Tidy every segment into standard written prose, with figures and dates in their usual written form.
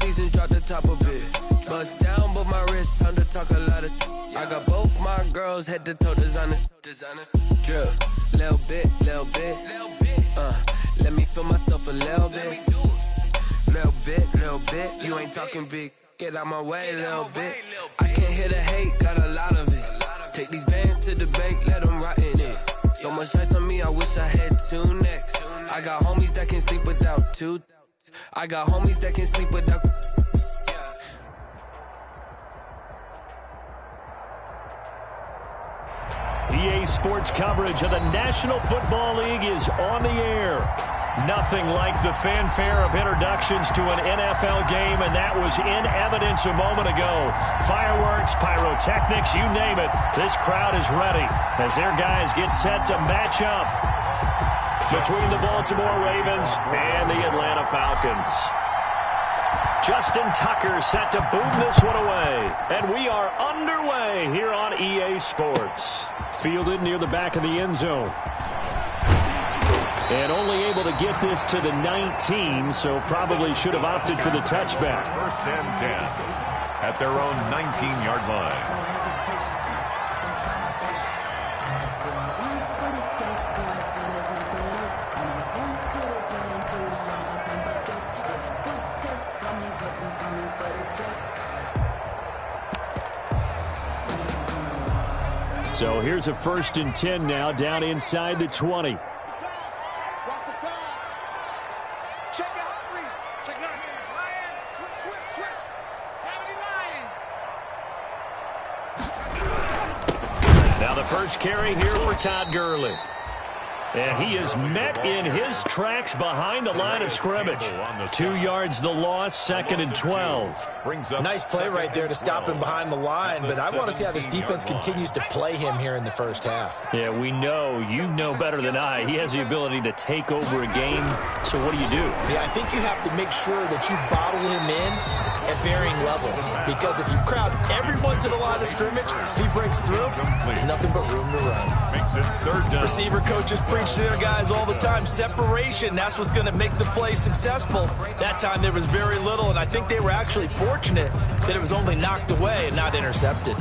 seasons, drop the top a bit. Bust down, but my wrist, time to talk a lot of. I got both my girls, head to toe designer. Drip, little bit. Let me feel myself a little bit. Little bit. You ain't talking big. Get out my way a little bit. I can't hear the hate, got a lot of it. Take these bands to the bank, let them rot in it. So much ice on me, I wish I had two necks. I got homies that can sleep without two. I got homies that can sleep without. EA Sports coverage of the National Football League is on the air. Nothing like the fanfare of introductions to an NFL game, and that was in evidence a moment ago. Fireworks, pyrotechnics, you name it. This crowd is ready as their guys get set to match up between the Baltimore Ravens and the Atlanta Falcons. Justin Tucker set to boom this one away. And we are underway here on EA Sports. Fielded near the back of the end zone. And only able to get this to the 19, so probably should have opted for the touchback. First and 10 at their own 19-yard line. So here's a first and 10 now, down inside the 20. Now the first carry here for Todd Gurley. And he is met in his tracks behind the line of scrimmage. 2 yards the loss, second and 12. Nice play right there to stop him behind the line, but I want to see how this defense continues to play him here in the first half. Yeah, we know, you know better than I, he has the ability to take over a game. So what do you do? Yeah, I think you have to make sure that you bottle him in at varying levels, because if you crowd everyone to the line of scrimmage, if he breaks through, there's nothing but room to run. Makes it third down. Receiver coaches preach to their guys all the time. Separation, that's what's going to make the play successful. That time there was very little, and I think they were actually fortunate that it was only knocked away and not intercepted.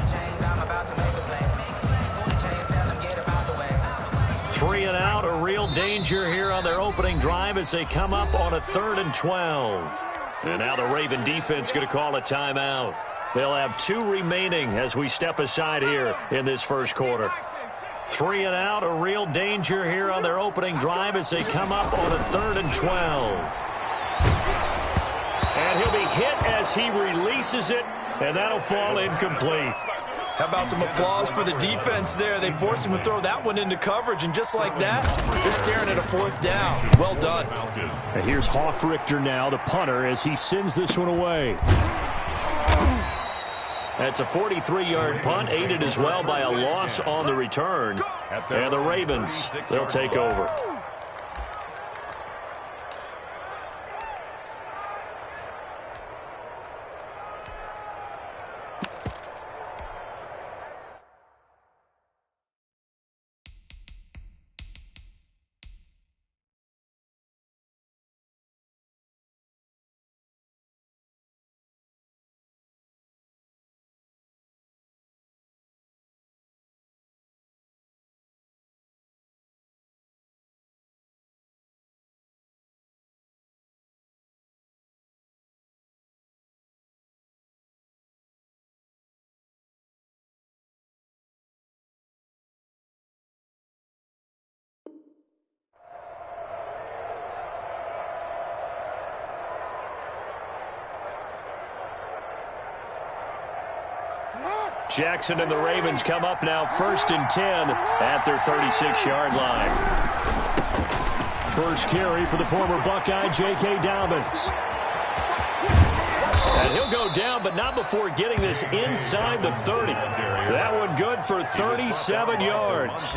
3 and out, a real danger here on their opening drive as they come up on a 3rd and 12. And now the Raven defense going to call a timeout. They'll have 2 remaining as we step aside here in this first quarter. 3 and out, a real danger here on their opening drive as they come up on a 3rd and 12. And he'll be hit as he releases it, and that'll fall incomplete. How about some applause for the defense there? They forced him to throw that one into coverage, and just like that, they're staring at a 4th down. Well done. And here's Hoffrichter now, the punter, as he sends this one away. That's a 43-yard punt, aided as well by a loss on the return. And the Ravens, they'll take over. Jackson and the Ravens come up now 1st and 10 at their 36-yard line. First carry for the former Buckeye, J.K. Dobbins. And he'll go down, but not before getting this inside the 30. That one good for 37 yards.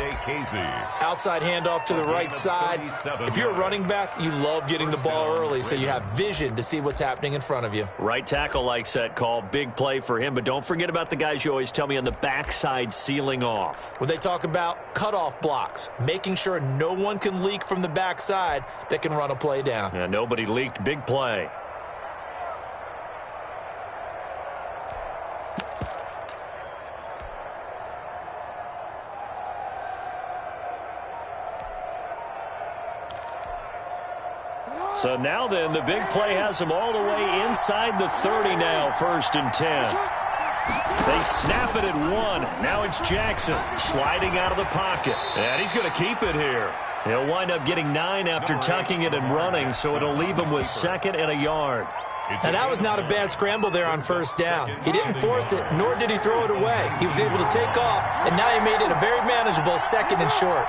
Outside handoff to the right side. If you're a running back, you love getting the ball early so you have vision to see what's happening in front of you. Right tackle likes that call. Big play for him, but don't forget about the guys you always tell me on the backside sealing off. When they talk about cutoff blocks, making sure no one can leak from the backside that can run a play down. Yeah, nobody leaked. Big play. So now then, the big play has them all the way inside the 30 now, 1st and 10. They snap it at 1. Now it's Jackson sliding out of the pocket. And he's going to keep it here. He'll wind up getting 9 after tucking it and running, so it'll leave him with 2nd and a yard. Now, that was not a bad scramble there on 1st down. He didn't force it, nor did he throw it away. He was able to take off, and now he made it a very manageable 2nd and short.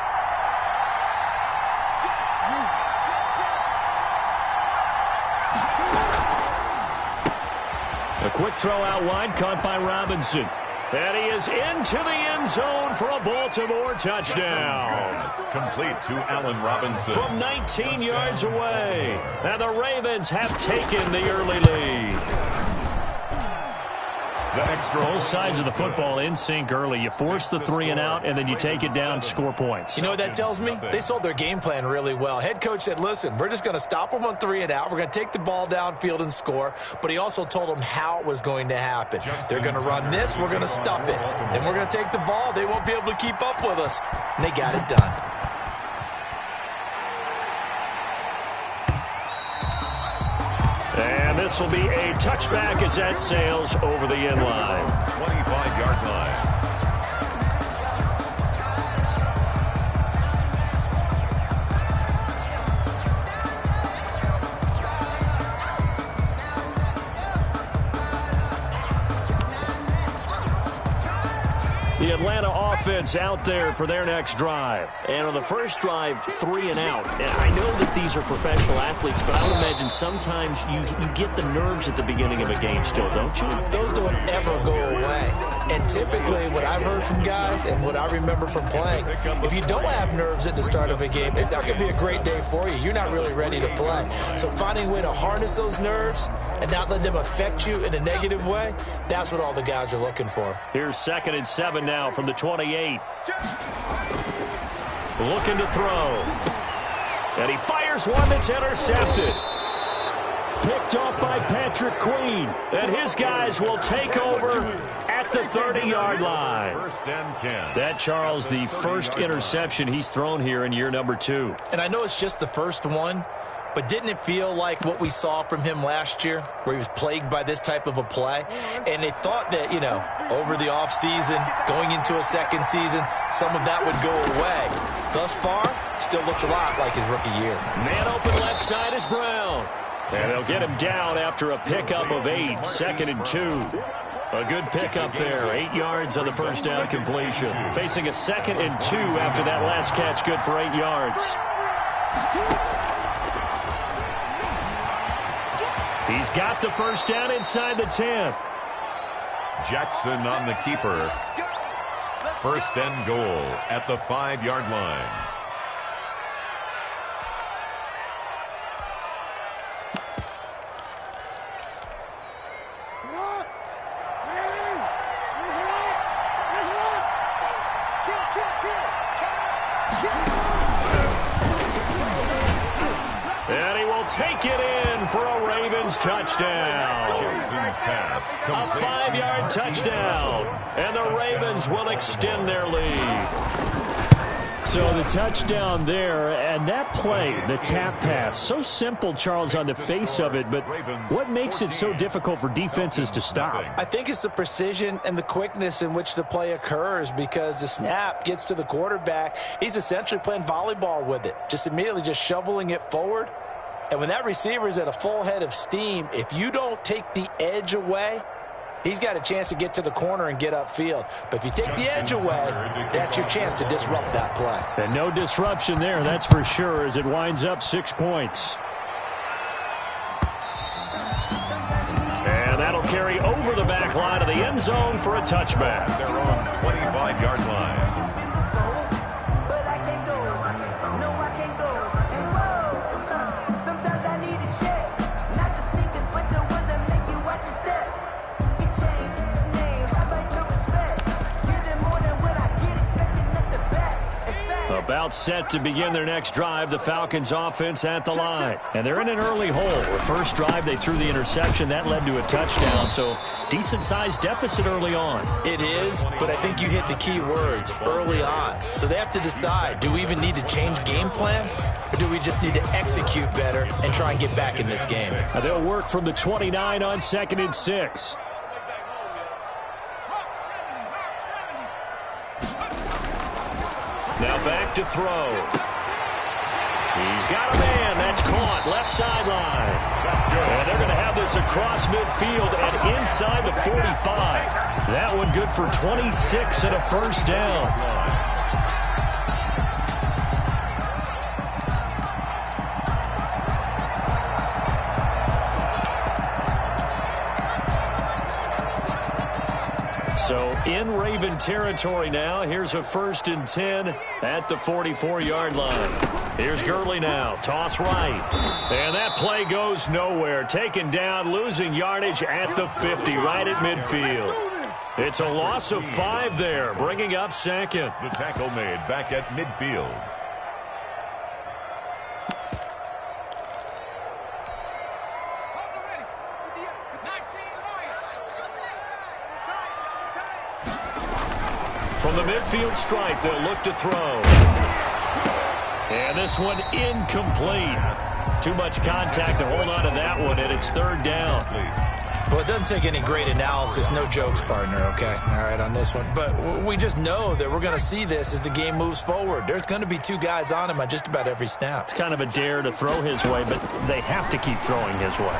A quick throw out wide, caught by Robinson. And he is into the end zone for a Baltimore touchdown. Complete to Allen Robinson. From 19 yards away. And the Ravens have taken the early lead. Both sides of the football in sync early. You force the 3 and out, and then you take it down, score points. You know what that tells me? They sold their game plan really well. Head coach said, listen, we're just going to stop them on 3 and out. We're going to take the ball downfield and score. But he also told them how it was going to happen. They're going to run this. We're going to stop it. Then we're going to take the ball. They won't be able to keep up with us. And they got it done. And this will be a touchback as that sails over the end line. 25-yard line. The Atlanta offense out there for their next drive. And on the first drive, 3 and out. And I know that these are professional athletes, but I would imagine sometimes you get the nerves at the beginning of a game still, don't you? Those don't ever go away. And typically what I've heard from guys and what I remember from playing, if you don't have nerves at the start of a game, it's not going to be a great day for you. You're not really ready to play. So finding a way to harness those nerves and not let them affect you in a negative way, that's what all the guys are looking for. Here's 2nd and 7 now from the 28. Looking to throw. And he fires one that's intercepted. Picked off by Patrick Queen. And his guys will take over at the 30-yard line. 1st and 10. That, Charles, the first interception he's thrown here in year number 2. And I know it's just the first one, but didn't it feel like what we saw from him last year, where he was plagued by this type of a play? And they thought that, you know, over the offseason, going into a second season, some of that would go away. Thus far, still looks a lot like his rookie year. Man open left side is Brown. And they'll get him down after a pickup of 8, 2nd and 2. A good pickup there, 8 yards on the first down completion. Facing a 2nd and 2 after that last catch, good for 8 yards. He's got the first down inside the 10. Jackson on the keeper. 1st and goal at the 5-yard line. And he will take it in for a Ravens touchdown. Jackson's pass. A 5-yard touchdown. And the Ravens will extend their lead. So the touchdown there, and that play, the tap pass, so simple, Charles, on the face of it, but what makes it so difficult for defenses to stop? I think it's the precision and the quickness in which the play occurs, because the snap gets to the quarterback. He's essentially playing volleyball with it, just immediately just shoveling it forward. And when that receiver is at a full head of steam, if you don't take the edge away, he's got a chance to get to the corner and get upfield. But if you take the edge away, that's your chance to disrupt that play. And no disruption there, that's for sure, as it winds up 6 points. And that'll carry over the back line of the end zone for a touchback. Their own 25-yard line. About set to begin their next drive, the Falcons offense at the line. And they're in an early hole. The first drive, they threw the interception. That led to a touchdown, so decent-sized deficit early on. It is, but I think you hit the key words, early on. So they have to decide, do we even need to change game plan, or do we just need to execute better and try and get back in this game? They'll work from the 29 on 2nd and 6. Now back to throw. He's got a man. That's caught. Left sideline. And they're going to have this across midfield and inside the 45. That one good for 26 and a first down. So in Raven territory now. Here's a 1st and 10 at the 44-yard line. Here's Gurley now. Toss right. And that play goes nowhere. Taken down, losing yardage at the 50, right at midfield. It's a loss of 5 there, bringing up 2nd. The tackle made back at midfield. From the midfield stripe, they'll look to throw. And this one incomplete. Too much contact to hold on to that one, and it's 3rd down. Well, it doesn't take any great analysis. No jokes, partner, okay? All right, on this one. But we just know that we're going to see this as the game moves forward. There's going to be 2 guys on him on just about every snap. It's kind of a dare to throw his way, but they have to keep throwing his way.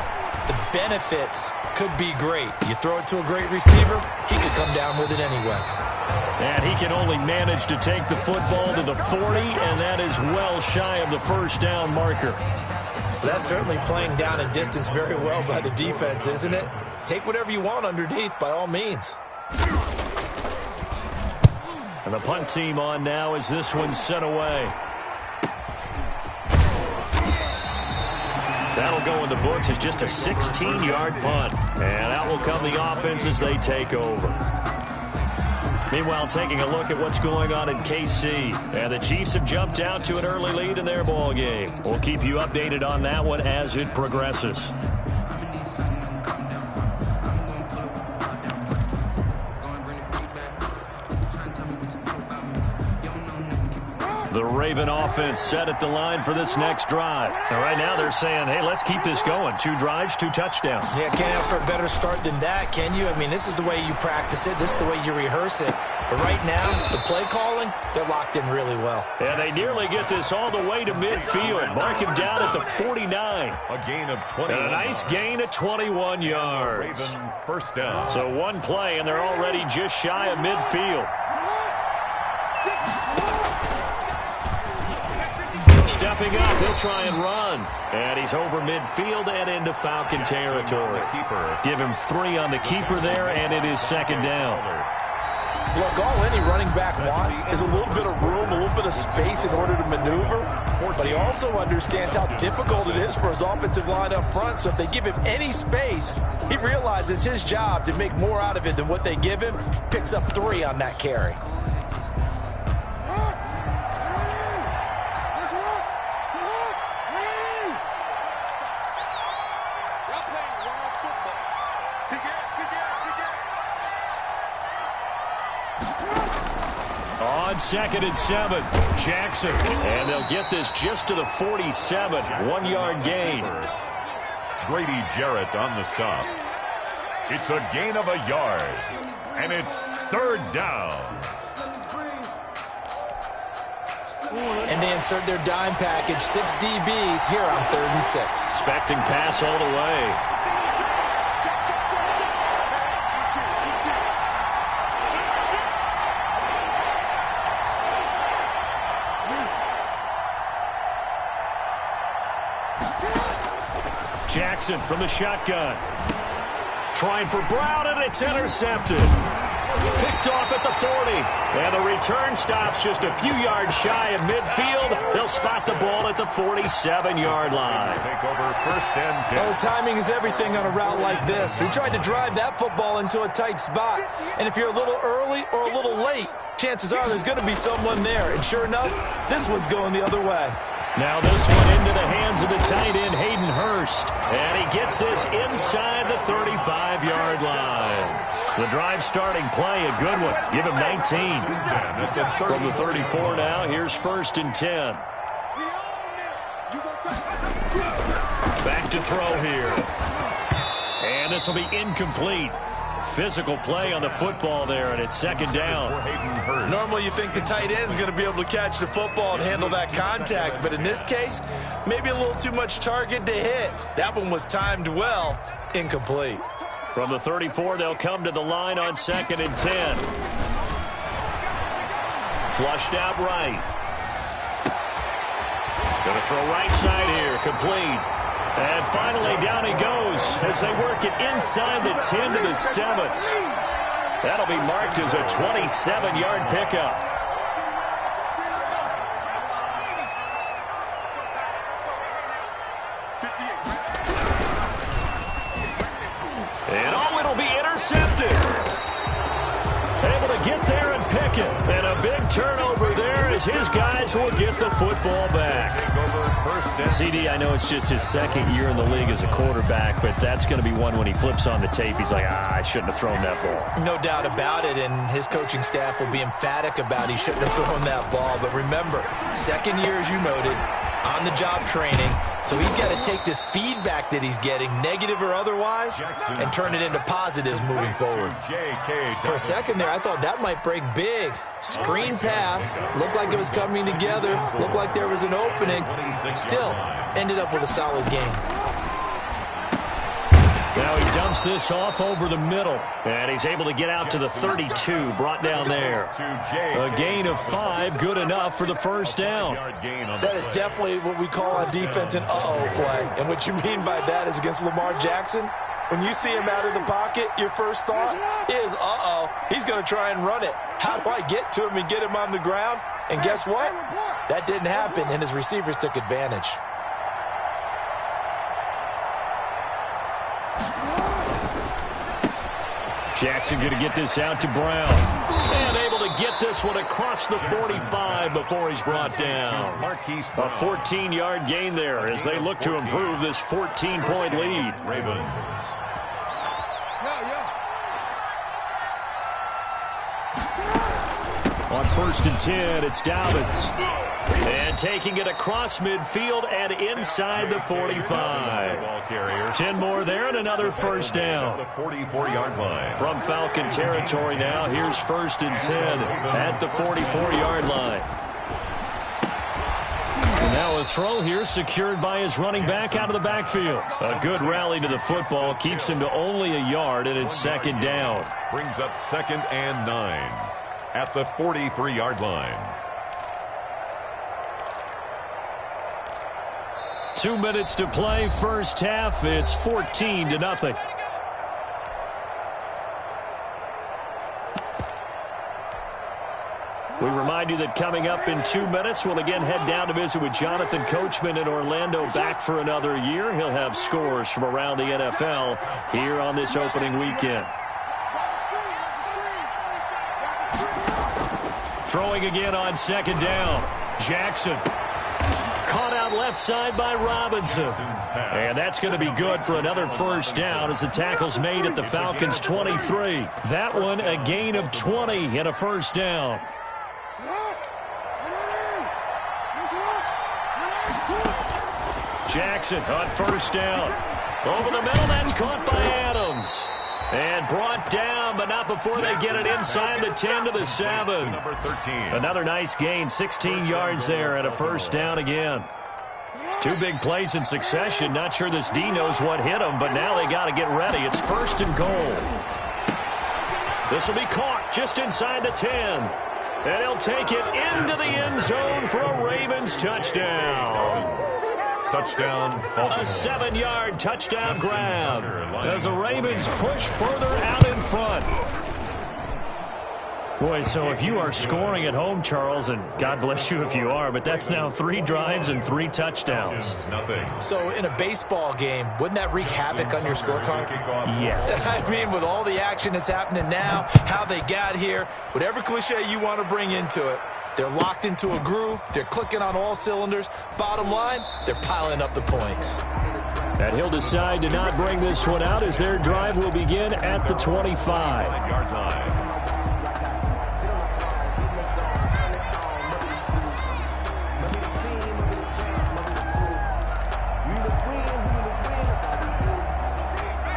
The benefits could be great. You throw it to a great receiver, he could come down with it anyway. And he can only manage to take the football to the 40, and that is well shy of the first down marker. That's certainly playing down and distance very well by the defense, isn't it? Take whatever you want underneath, by all means. And the punt team on now as this one's sent away. That'll go in the books as just a 16-yard punt. And out will come the offense as they take over. Meanwhile, taking a look at what's going on in KC. And the Chiefs have jumped out to an early lead in their ball game. We'll keep you updated on that one as it progresses. The Raven offense set at the line for this next drive. And right now they're saying, hey, let's keep this going. 2 drives, 2 touchdowns. Yeah, can't ask for a better start than that, can you? I mean, this is the way you practice it. This is the way you rehearse it. But right now, the play calling, they're locked in really well. And they nearly get this all the way to midfield. Mark him down at the 49. A gain of 21. And a nice gain of 21 yards. Raven first down. So one play, and they're already just shy of midfield. Stepping up, he'll try and run. And he's over midfield and into Falcon territory. Give him 3 on the keeper there, and it is 2nd down. Look, all any running back wants is a little bit of room, a little bit of space in order to maneuver. But he also understands how difficult it is for his offensive line up front. So if they give him any space, he realizes his job to make more out of it than what they give him. Picks up 3 on that carry. On 2nd and 7, Jackson. And they'll get this just to the 47. 1-yard gain. Grady Jarrett on the stop. It's a gain of a yard. And it's 3rd down. And they insert their dime package, 6 DBs here on 3rd and 6. Expecting pass all the way. Jackson from the shotgun. Trying for Brown, and it's intercepted. Picked off at the 40. And the return stops just a few yards shy of midfield. They'll spot the ball at the 47-yard line. Take over first and 10. Oh, timing is everything on a route like this. He tried to drive that football into a tight spot. And if you're a little early or a little late, chances are there's going to be someone there. And sure enough, this one's going the other way. Now this one into the hands of the tight end, Hayden Hurst. And he gets this inside the 35-yard line. The drive starting play, a good one. Give him 19. From the 34 now, here's first and 10. Back to throw here. And this will be incomplete. Physical play on the football there, and it's second down. Normally you think the tight end's going to be able to catch the football and handle that contact, but in this case, maybe a little too much target to hit. That one was timed well, incomplete. From the 34, they'll come to the line on second and 10. Flushed out right. Going to throw right side here, complete. And finally, down he goes as they work it inside the 10 to the 7. That'll be marked as a 27-yard pickup. And oh, it'll be intercepted. Able to get there and pick it. And a big turnover there as his guys will get the football back. CD, I know it's just his second year in the league as a quarterback, but that's going to be one when he flips on the tape. He's like, I shouldn't have thrown that ball. No doubt about it, and his coaching staff will be emphatic about he shouldn't have thrown that ball. But remember, second year, as you noted, on-the-job training. So he's got to take this feedback that he's getting, negative or otherwise, and turn it into positives moving forward. For a second there, I thought that might break big. Screen pass, looked like it was coming together, looked like there was an opening. Still, ended up with a solid game. Now he dumps this off over the middle, and he's able to get out to the 32, brought down there. A gain of 5, good enough for the first down. That is definitely what we call on defense an uh-oh play. And what you mean by that is against Lamar Jackson, when you see him out of the pocket, your first thought is, uh-oh, he's going to try and run it. How do I get to him and get him on the ground? And guess what? That didn't happen, and his receivers took advantage. Jackson going to get this out to Brown. And able to get this one across the 45 before he's brought down. A 14-yard gain there as they look to improve this 14-point lead. Ravens. On first and 10, it's Dobbins. And taking it across midfield and inside the 45. 10 more there and another first down. The 44-yard line. From Falcon territory now, here's first and 10 at the 44-yard line. And now a throw here secured by his running back out of the backfield. A good rally to the football keeps him to only a yard, and it's second down. Brings up second and 9 at the 43-yard line. 2 minutes to play, first half. It's 14-0. We remind you that coming up in 2 minutes, we'll again head down to visit with Jonathan Coachman in Orlando, back for another year. He'll have scores from around the NFL here on this opening weekend. Throwing again on second down. Jackson. Caught out left side by Robinson. And that's going to be good for another first down as the tackle's made at the Falcons' 23. That one a gain of 20 and a first down. Jackson on first down. Over the middle, that's caught by Adams. And brought down, but not before they get it inside the 10 to the 7. Number 13. Another nice gain, 16 yards there and a first down again. 2 big plays in succession. Not sure this D knows what hit him, but now they got to get ready. It's first and goal. This will be caught just inside the 10. And he'll take it into the end zone for a Ravens touchdown. Touchdown, Baltimore. A 7-yard touchdown grab as the Ravens push further out in front. Boy, so if you are scoring at home, Charles, and God bless you if you are, but that's now 3 drives and 3 touchdowns. So in a baseball game, wouldn't that wreak havoc on your scorecard? Yes. I mean, with all the action that's happening now, how they got here, whatever cliche you want to bring into it, they're locked into a groove. They're clicking on all cylinders. Bottom line, they're piling up the points. And he'll decide to not bring this one out as their drive will begin at the 25-yard line.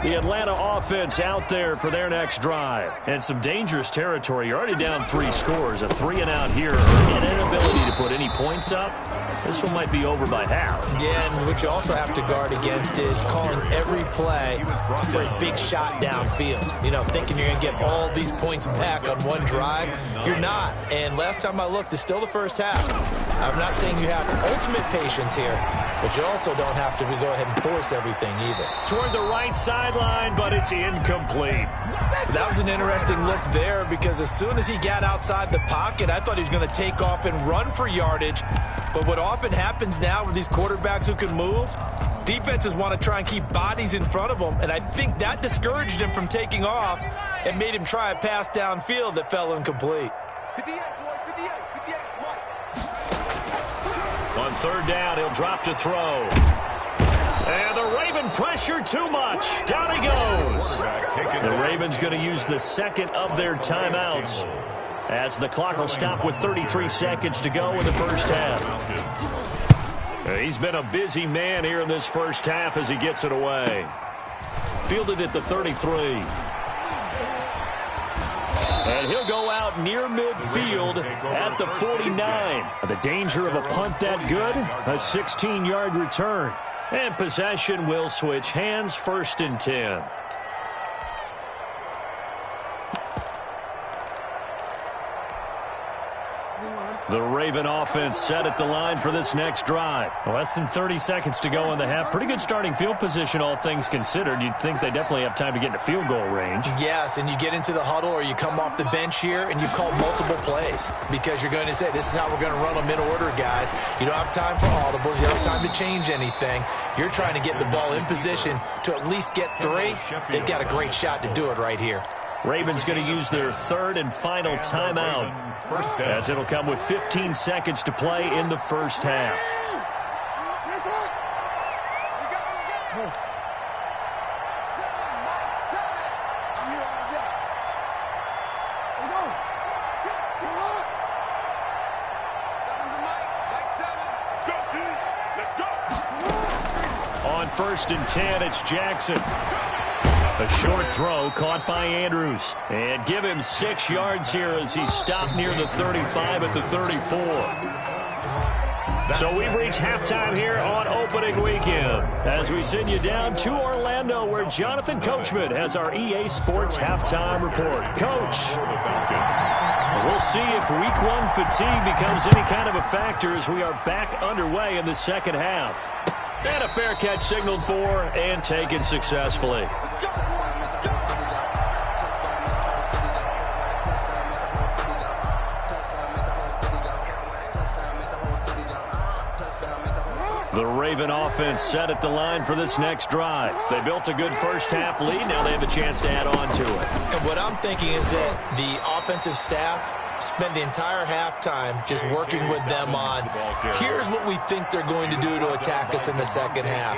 The Atlanta offense out there for their next drive. And some dangerous territory. You're already down 3 scores. A 3-and-out here. An inability to put any points up. This one might be over by half. Yeah, and what you also have to guard against is calling every play for a big shot downfield. You know, thinking you're going to get all these points back on one drive. You're not. And last time I looked, it's still the first half. I'm not saying you have ultimate patience here, but you also don't have to go ahead and force everything either. Toward the right sideline, but it's incomplete. That was an interesting look there because as soon as he got outside the pocket, I thought he was going to take off and run for yardage. But what often happens now with these quarterbacks who can move, defenses want to try and keep bodies in front of them, and I think that discouraged him from taking off and made him try a pass downfield that fell incomplete. On 3rd down, he'll drop to throw. And the Raven pressure too much. Down he goes. The Ravens going to use the second of their timeouts as the clock will stop with 33 seconds to go in the first half. He's been a busy man here in this first half as he gets it away. Fielded at the 33. And he'll go out near midfield at the 49. The danger of a punt that good, a 16-yard return. And possession will switch hands, 1st and 10. The Raven offense set at the line for this next drive. Less than 30 seconds to go in the half. Pretty good starting field position, all things considered. You'd think they definitely have time to get into field goal range. Yes, and you get into the huddle or you come off the bench here and you call multiple plays because you're going to say, this is how we're going to run them in order, guys. You don't have time for audibles. You don't have time to change anything. You're trying to get the ball in position to at least get 3. They've got a great shot to do it right here. Ravens going to use their 3rd and final timeout as it'll come with 15 seconds to play in the first half. On 1st and 10, it's Jackson. A short throw caught by Andrews. And give him 6 yards here as he stopped near the 35 at the 34. So we've reached halftime here on opening weekend as we send you down to Orlando where Jonathan Coachman has our EA Sports halftime report. Coach, we'll see if week 1 fatigue becomes any kind of a factor as we are back underway in the second half. And a fair catch signaled for and taken successfully. The Raven offense set at the line for this next drive. They built a good first half lead. Now they have a chance to add on to it. And what I'm thinking is that the offensive staff spend the entire halftime just working with them on, here's what we think they're going to do to attack us in the second half.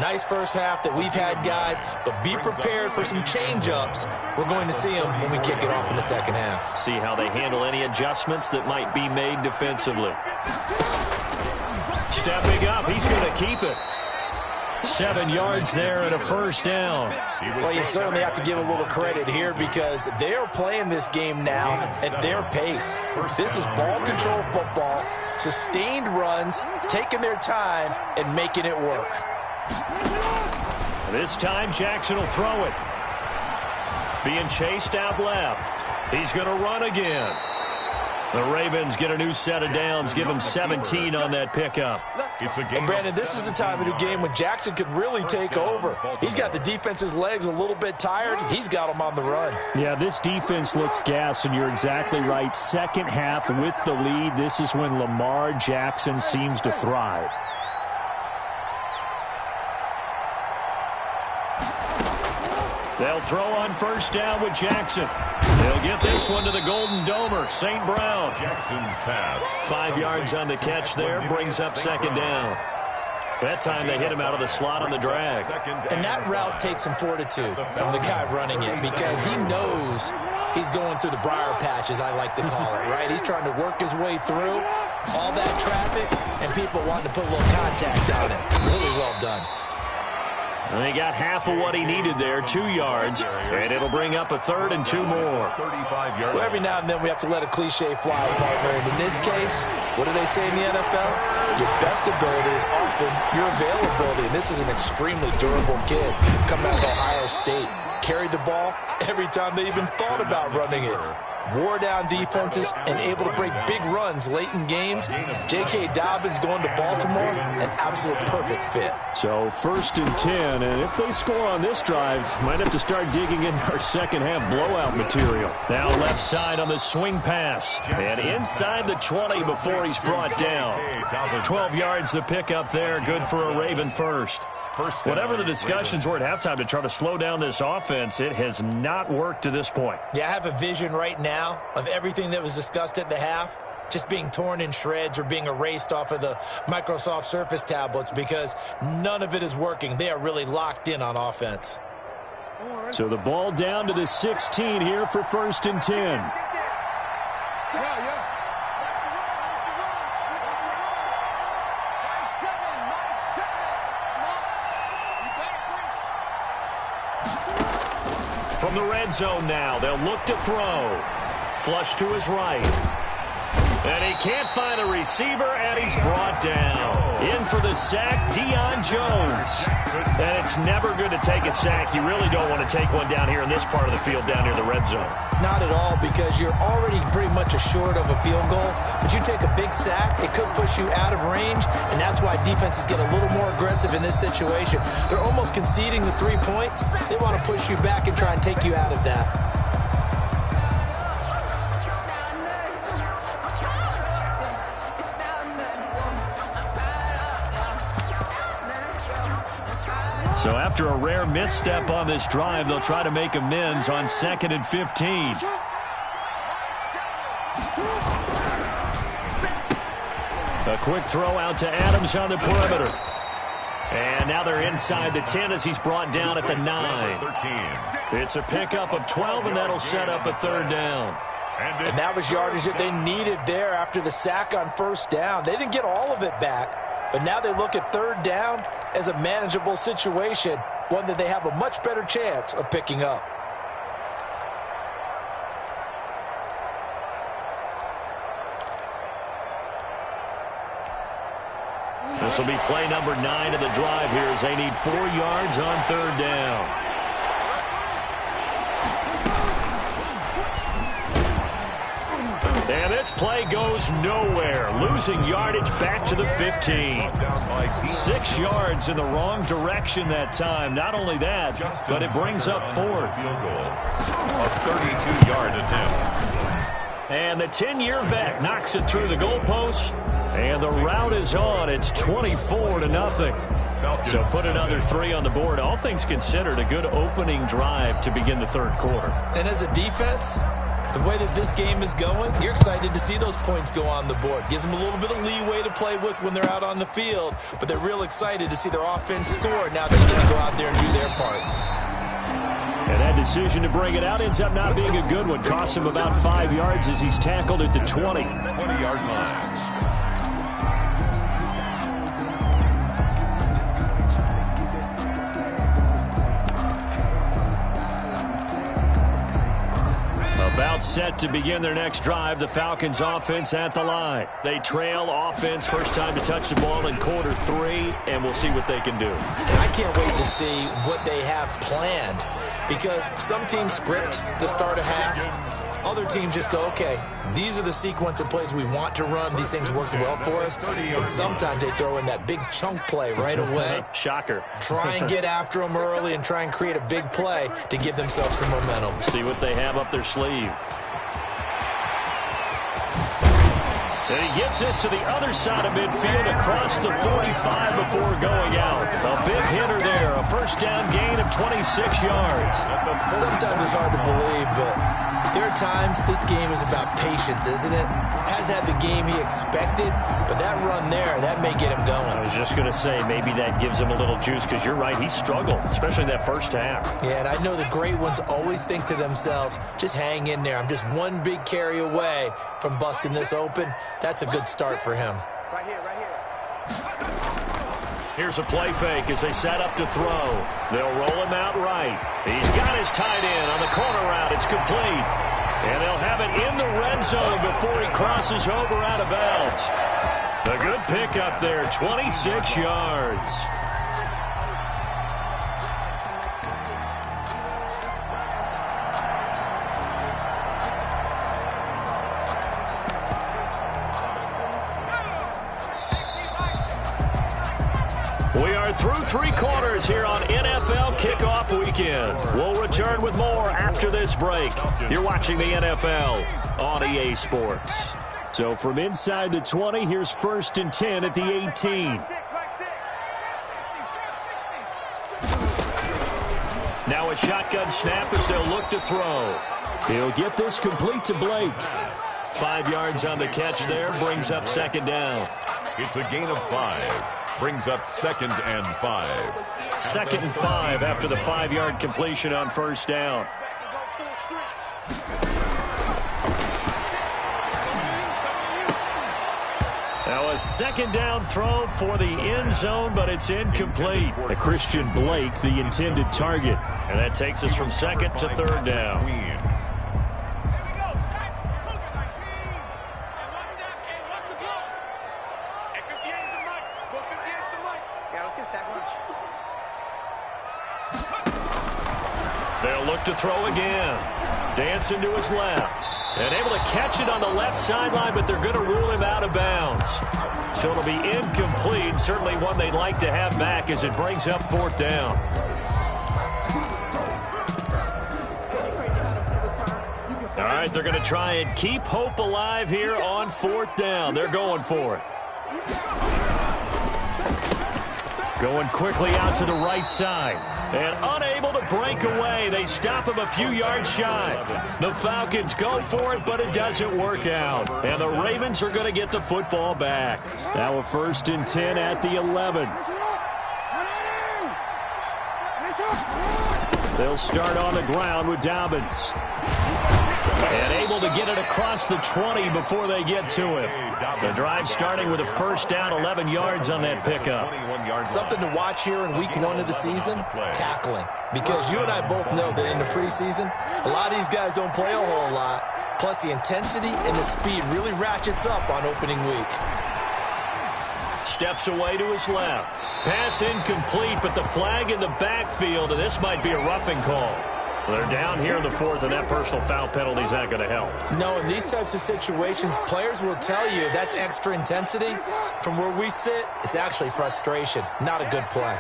Nice first half that we've had, guys, but be prepared for some change-ups. We're going to see them when we kick it off in the second half. See how they handle any adjustments that might be made defensively. Stepping up, he's going to keep it. 7 yards there and a first down. Well, you certainly have to give a little credit here because they are playing this game now at their pace. This is ball control football, sustained runs, taking their time and making it work. This time Jackson will throw it. Being chased out left. He's going to run again. The Ravens get a new set of downs, give them 17 on that pickup. And Brandon, this is the time of the game when Jackson could really take over. He's got the defense's legs a little bit tired. He's got them on the run. Yeah, this defense looks gassed, and you're exactly right. Second half with the lead, this is when Lamar Jackson seems to thrive. They'll throw on first down with Jackson. They'll get this one to the Golden Domer, St. Brown. Jackson's pass. 5 yards on the catch there, brings up second down. That time they hit him out of the slot on the drag. And that route takes some fortitude from the guy running it because he knows he's going through the briar patch, as I like to call it, right? He's trying to work his way through all that traffic and people wanting to put a little contact on it. Really well done. And they got half of what he needed there, 2 yards, and it'll bring up a 3rd and 2 more. 35 yards. Well, every now and then we have to let a cliche fly, partner. And in this case, what do they say in the NFL? Your best ability is often your availability. And this is an extremely durable kid coming out of Ohio State. Carried the ball every time they even thought about running it. Wore down defenses and able to break big runs late in games. J.K. Dobbins going to Baltimore, an absolute perfect fit. So 1st and 10, and if they score on this drive, might have to start digging in our second half blowout material. Now left side on the swing pass, and inside the 20 before he's brought down. 12 yards the pickup there, good for a Raven first. Whatever the discussions were at halftime to try to slow down this offense, it has not worked to this point. Yeah, I have a vision right now of everything that was discussed at the half just being torn in shreds or being erased off of the Microsoft Surface tablets because none of it is working. They are really locked in on offense. So the ball down to the 16 here for 1st and 10. From the red zone now, they'll look to throw. Flush to his right. And he can't find a receiver, and he's brought down. In for the sack, Deion Jones. And it's never good to take a sack. You really don't want to take one down here in this part of the field, down near the red zone. Not at all, because you're already pretty much assured of a field goal. But you take a big sack, it could push you out of range, and that's why defenses get a little more aggressive in this situation. They're almost conceding the 3 points. They want to push you back and try and take you out of that. So after a rare misstep on this drive, they'll try to make amends on 2nd and 15. A quick throw out to Adams on the perimeter. And now they're inside the 10 as he's brought down at the 9. It's a pickup of 12, and that'll set up a 3rd down. And that was yardage that they needed there after the sack on 1st down. They didn't get all of it back. But now they look at 3rd down as a manageable situation, one that they have a much better chance of picking up. This will be play number 9 of the drive here as they need 4 yards on 3rd down. And this play goes nowhere, losing yardage back to the 15. 6 yards in the wrong direction that time. Not only that, but it brings up 4th. Field goal. A 32-yard attempt. And the 10-year vet knocks it through the goalpost, and the route is on. It's 24-0. So put another 3 on the board. All things considered, a good opening drive to begin the 3rd quarter. And as a defense, the way that this game is going, you're excited to see those points go on the board. Gives them a little bit of leeway to play with when they're out on the field, but they're real excited to see their offense score. Now they get to go out there and do their part. And that decision to bring it out ends up not being a good one. Costs him about 5 yards as he's tackled at the 20. 20-yard line. About set to begin their next drive, the Falcons offense at the line. They trail offense, first time to touch the ball in quarter 3, and we'll see what they can do. And I can't wait to see what they have planned, because some teams script to start a half. Other teams just go, okay, these are the sequence of plays we want to run. These things worked well for us. And sometimes they throw in that big chunk play right away. Shocker. Try and get after them early and try and create a big play to give themselves some momentum. See what they have up their sleeve. And he gets this to the other side of midfield across the 45 before going out. A big hitter there. A first down gain of 26 yards. Sometimes it's hard to believe, but there are times this game is about patience, isn't it? Has had the game he expected, but that run there, that may get him going. I was just going to say, maybe that gives him a little juice, because you're right, he struggled, especially in that first half. Yeah, and I know the great ones always think to themselves, just hang in there. I'm just one big carry away from busting this open. That's a good start for him. Right here, right here. Here's a play fake as they set up to throw. They'll roll him out right. He's got his tight end on the corner route. It's complete. And they'll have it in the red zone before he crosses over out of bounds. A good pickup there, 26 yards. We are through three quarters here on NFL Kickoff Weekend. We'll return with more after this break. You're watching the NFL on EA Sports. So from inside the 20, here's 1st and 10 at the 18. Now a shotgun snap as they'll look to throw. He'll get this complete to Blake. 5 yards on the catch there, brings up 2nd down. It's a gain of 5. Brings up 2nd and 5. 2nd and 5 after the 5-yard completion on 1st down. Now a 2nd down throw for the end zone, but it's incomplete. Christian Blake, the intended target. And that takes us from 2nd to 3rd down. They'll look to throw again. Dancing to his left. And able to catch it on the left sideline, but they're going to rule him out of bounds. So it'll be incomplete. Certainly one they'd like to have back as it brings up 4th down. All right, they're going to try and keep hope alive here on 4th down. They're going for it. Going quickly out to the right side. And unable to break away. They stop him a few yards shy. The Falcons go for it, but it doesn't work out. And the Ravens are going to get the football back. Now a 1st and 10 at the 11. They'll start on the ground with Dobbins. And able to get it across the 20 before they get to him. The drive starting with a 1st down, 11 yards on that pickup. Something to watch here in week 1 of the season, tackling. Because you and I both know that in the preseason, a lot of these guys don't play a whole lot. Plus the intensity and the speed really ratchets up on opening week. Steps away to his left. Pass incomplete, but the flag in the backfield, and this might be a roughing call. They're down here in the 4th, and that personal foul penalty is not going to help. No, in these types of situations, players will tell you that's extra intensity. From where we sit, it's actually frustration, not a good play.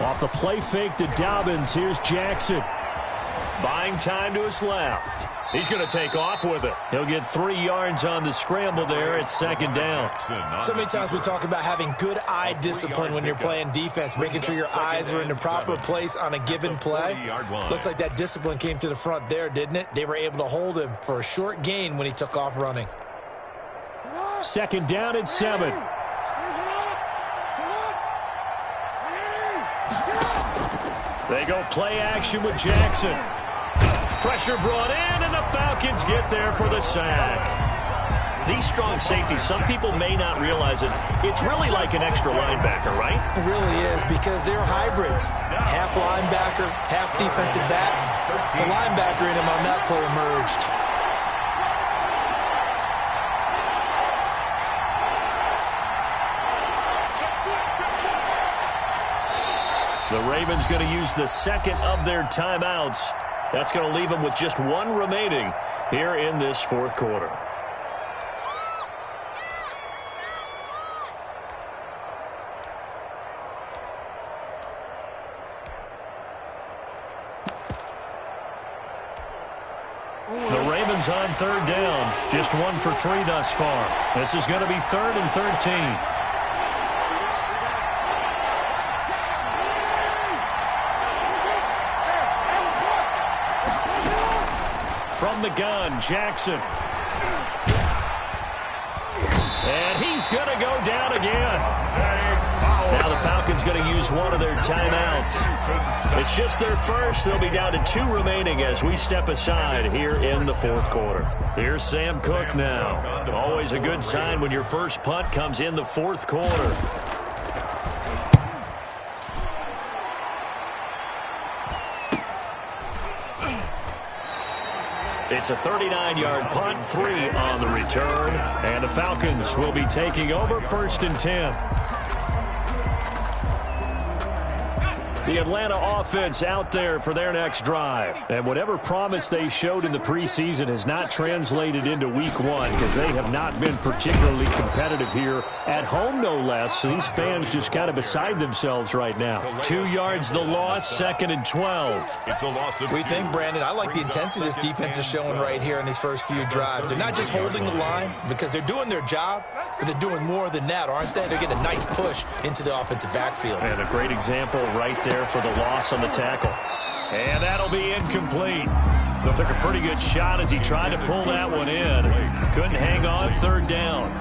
Off the play fake to Dobbins, here's Jackson. Buying time to his left. He's going to take off with it. He'll get 3 yards on the scramble there at 2nd down. So many times we talk about having good eye discipline when you're playing defense, making sure your eyes are in the proper place on a given play. Looks like that discipline came to the front there, didn't it? They were able to hold him for a short gain when he took off running. 2nd down and 7. They go play action with Jackson. Pressure brought in, and the Falcons get there for the sack. These strong safeties, some people may not realize it. It's really like an extra linebacker, right? It really is, because they're hybrids. Half linebacker, half defensive back. The linebacker in him on that play emerged. The Ravens going to use the second of their timeouts. That's going to leave them with just one remaining here in this fourth quarter. The Ravens on third down. Just 1 for 3 thus far. This is going to be 3rd and 13. From the gun, Jackson. And he's going to go down again. Now the Falcons going to use one of their timeouts. It's just their first. They'll be down to 2 remaining as we step aside here in the fourth quarter. Here's Sam Cook now. Always a good sign when your first punt comes in the fourth quarter. It's a 39-yard punt, 3 on the return, and the Falcons will be taking over 1st and 10. The Atlanta offense out there for their next drive. And whatever promise they showed in the preseason has not translated into week 1 because they have not been particularly competitive here at home, no less. So these fans just kind of beside themselves right now. 2 yards the loss, 2nd and 12. It's a loss of We think, Brandon, I like the intensity this defense is showing right here in these first few drives. They're not just holding the line because they're doing their job, but they're doing more than that, aren't they? They're getting a nice push into the offensive backfield. And a great example right there for the loss on the tackle. And that'll be incomplete. Took a pretty good shot as he tried to pull that one in. Couldn't hang on, 3rd down.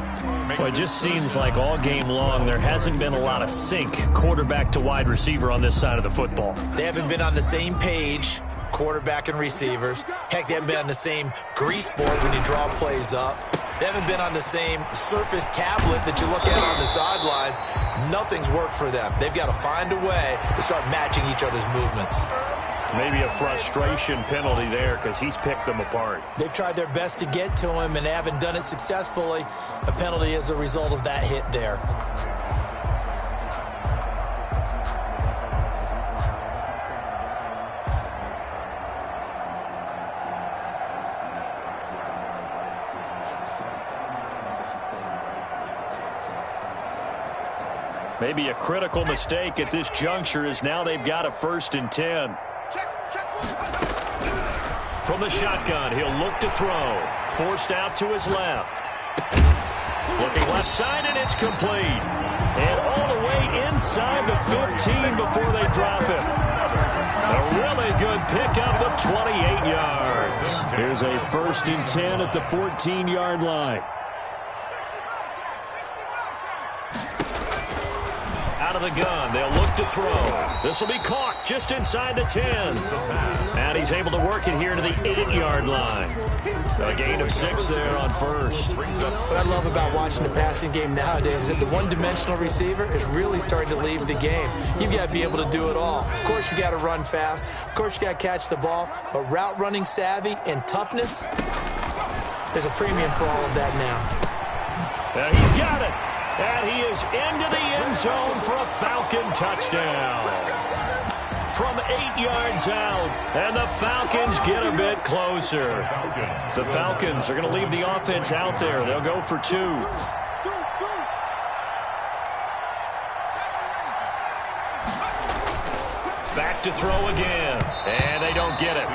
Well, it just seems like all game long there hasn't been a lot of sync quarterback to wide receiver on this side of the football. They haven't been on the same page, quarterback and receivers. Heck, they haven't been on the same grease board when you draw plays up. They haven't been on the same surface tablet that you look at on the sidelines. Nothing's worked for them. They've got to find a way to start matching each other's movements. Maybe a frustration penalty there because he's picked them apart. They've tried their best to get to him and they haven't done it successfully. A penalty as a result of that hit there. Maybe a critical mistake at this juncture is now they've got a 1st and 10. From the shotgun, he'll look to throw. Forced out to his left. Looking left side, and it's complete. And all the way inside the 15 before they drop it. A really good pickup of 28 yards. Here's a 1st and 10 at the 14-yard line. Out of the gun, they'll look to throw. This will be caught just inside the 10. And he's able to work it here to the 8-yard line. A gain of 6 there on 1st. What I love about watching the passing game nowadays is that the one-dimensional receiver is really starting to leave the game. You've got to be able to do it all. Of course, you got to run fast. Of course, you got to catch the ball. But route running savvy and toughness, there's a premium for all of that now. And he's got it. And he is into the end zone for a Falcon touchdown. From 8 yards out, and the Falcons get a bit closer. The Falcons are going to leave the offense out there. They'll go for 2. Back to throw again, and they don't get it.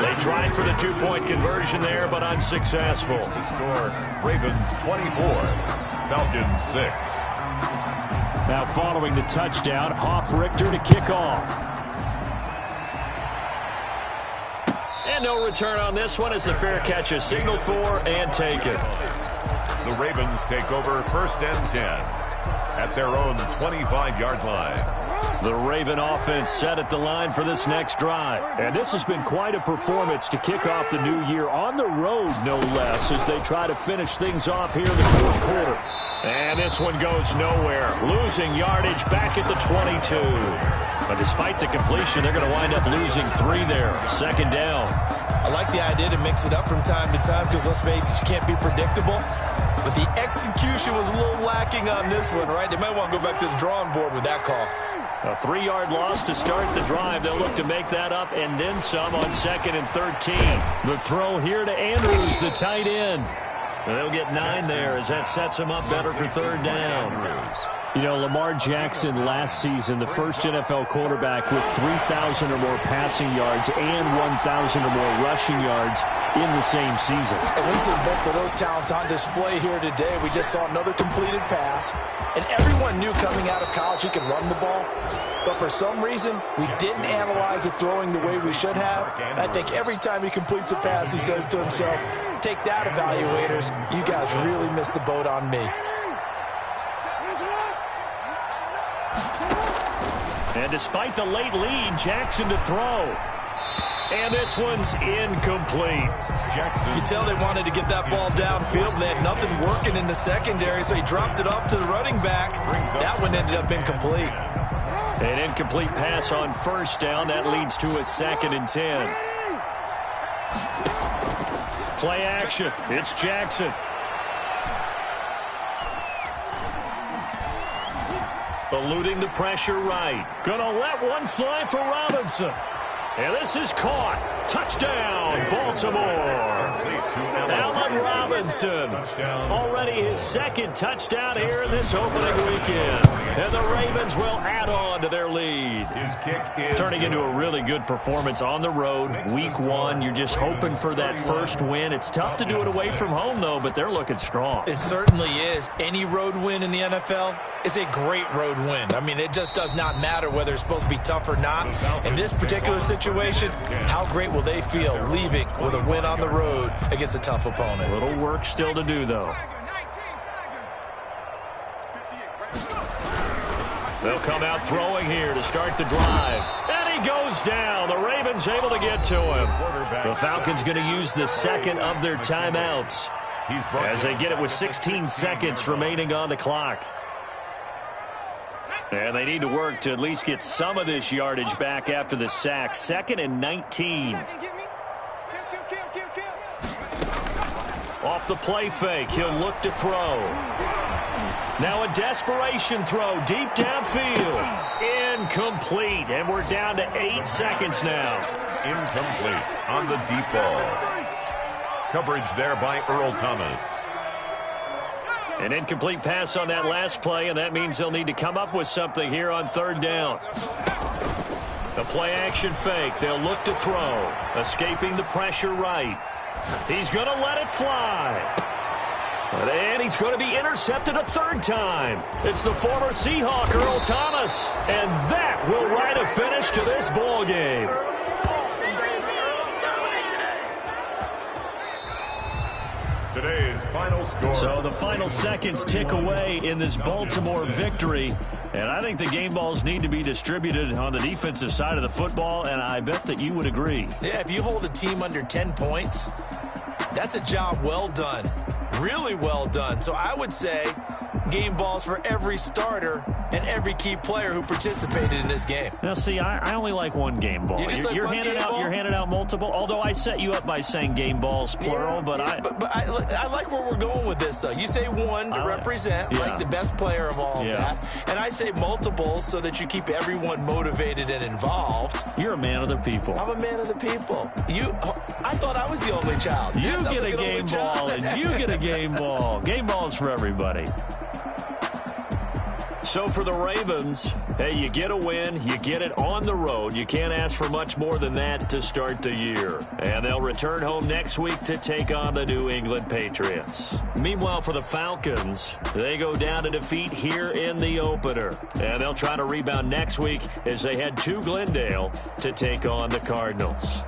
They tried for the 2-point conversion there, but unsuccessful. The score, Ravens 24, Falcons 6. Now following the touchdown, Hoff-Richter to kick off. And no return on this one as the fair catch is signaled for and taken. The Ravens take over 1st and 10 at their own 25-yard line. The Raven offense set at the line for this next drive. And this has been quite a performance to kick off the new year on the road, no less, as they try to finish things off here in the fourth quarter. And this one goes nowhere. Losing yardage back at the 22. But despite the completion, they're going to wind up losing 3 there. 2nd down. I like the idea to mix it up from time to time because, let's face it, you can't be predictable. But the execution was a little lacking on this one, right? They might want to go back to the drawing board with that call. A 3-yard loss to start the drive. They'll look to make that up and then some on 2nd and 13. The throw here to Andrews, the tight end. They'll get 9 there as that sets them up better for 3rd down. You know, Lamar Jackson last season, the first NFL quarterback with 3,000 or more passing yards and 1,000 or more rushing yards in the same season. And we see both of those talents on display here today. We just saw another completed pass. And everyone knew coming out of college he could run the ball. But for some reason, we didn't analyze the throwing the way we should have. And I think every time he completes a pass, he says to himself, take that, evaluators. You guys really missed the boat on me. And despite the late lead, Jackson to throw. And this one's incomplete. You can tell they wanted to get that ball downfield. They had nothing working in the secondary, so he dropped it off to the running back. That one ended up incomplete. An incomplete pass on 1st down. That leads to a 2nd and 10. Play action. It's Jackson. Eluding the pressure right. Gonna let one fly for Robinson. And this is caught. Touchdown, Baltimore. Allen Robinson. Already his 2nd touchdown here in this opening weekend. And the Ravens will add on to their lead. His kick is turning into a really good performance on the road. Week 1, you're just hoping for that first win. It's tough to do it away from home, though, but they're looking strong. It certainly is. Any road win in the NFL is a great road win. I mean, it just does not matter whether it's supposed to be tough or not. In this particular situation, how great will they feel leaving with a win on the road against a tough opponent? A little work still to do, though. They'll come out throwing here to start the drive. And he goes down. The Ravens able to get to him. The Falcons going to use the 2nd of their timeouts as they get it with 16 seconds remaining on the clock. And they need to work to at least get some of this yardage back after the sack. 2nd and 19. Off the play fake, he'll look to throw. Now a desperation throw deep downfield. Incomplete, and we're down to 8 seconds now. incomplete on the deep ball. Coverage there by Earl Thomas. An incomplete pass on that last play, and that means they'll need to come up with something here on 3rd down. The play action fake. They'll look to throw. Escaping the pressure right. He's going to let it fly. And he's going to be intercepted a 3rd time. It's the former Seahawk, Earl Thomas. And that will write a finish to this ball game. Today's final score. So the final seconds tick away in this Baltimore victory. And I think the game balls need to be distributed on the defensive side of the football, and I bet that you would agree. Yeah, if you hold a team under 10 points, that's a job well done. Really well done. So I would say game balls for every starter and every key player who participated in this game. Now, see, I only like one game ball. You're handing out multiple, although I set you up by saying game balls, plural. But I like where we're going with this, though. You say one to represent, like the best player of all of that. And I say multiples so that you keep everyone motivated and involved. You're a man of the people. I'm a man of the people. I thought I was the only child. You get a game ball, and you get a game ball. Game balls for everybody. So for the Ravens, hey, you get a win, you get it on the road. You can't ask for much more than that to start the year. And they'll return home next week to take on the New England Patriots. Meanwhile, for the Falcons, they go down to defeat here in the opener. And they'll try to rebound next week as they head to Glendale to take on the Cardinals.